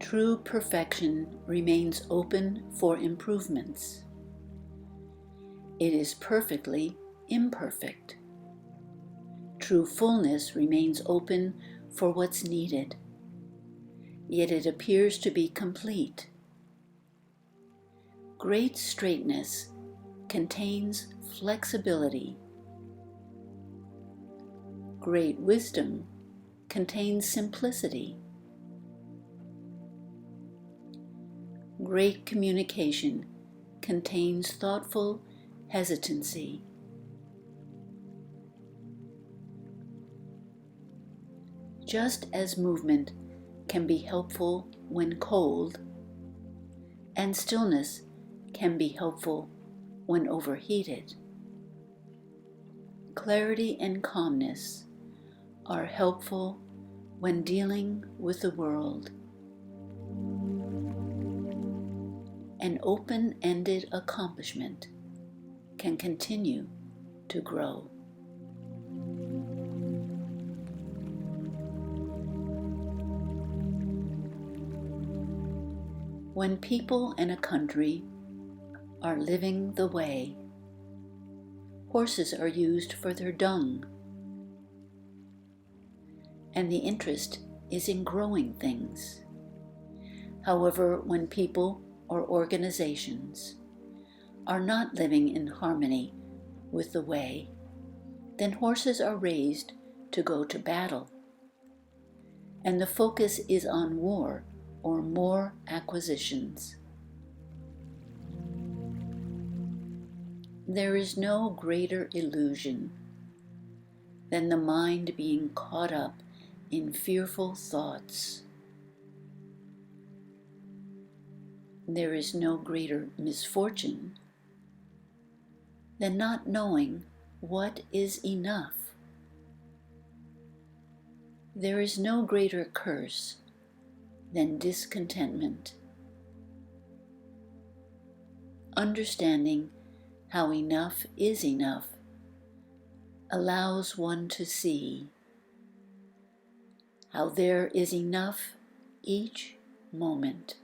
True perfection remains open for improvements. It is perfectly imperfect. True fullness remains open for what's needed, yet it appears to be complete. Great straightness contains flexibility. Great wisdom contains simplicity. Great communication contains thoughtful hesitancy. Just as movement can be helpful when cold, and stillness can be helpful when overheated, clarity and calmness are helpful when dealing with the world. An open-ended accomplishment can continue to grow. When people in a country are living the way, horses are used for their dung, and the interest is in growing things. However, when people or organizations are not living in harmony with the way, then horses are raised to go to battle, and the focus is on war or more acquisitions. There is no greater illusion than the mind being caught up in fearful thoughts. There is no greater misfortune than not knowing what is enough. There is no greater curse than discontentment. Understanding how enough is enough allows one to see how there is enough each moment.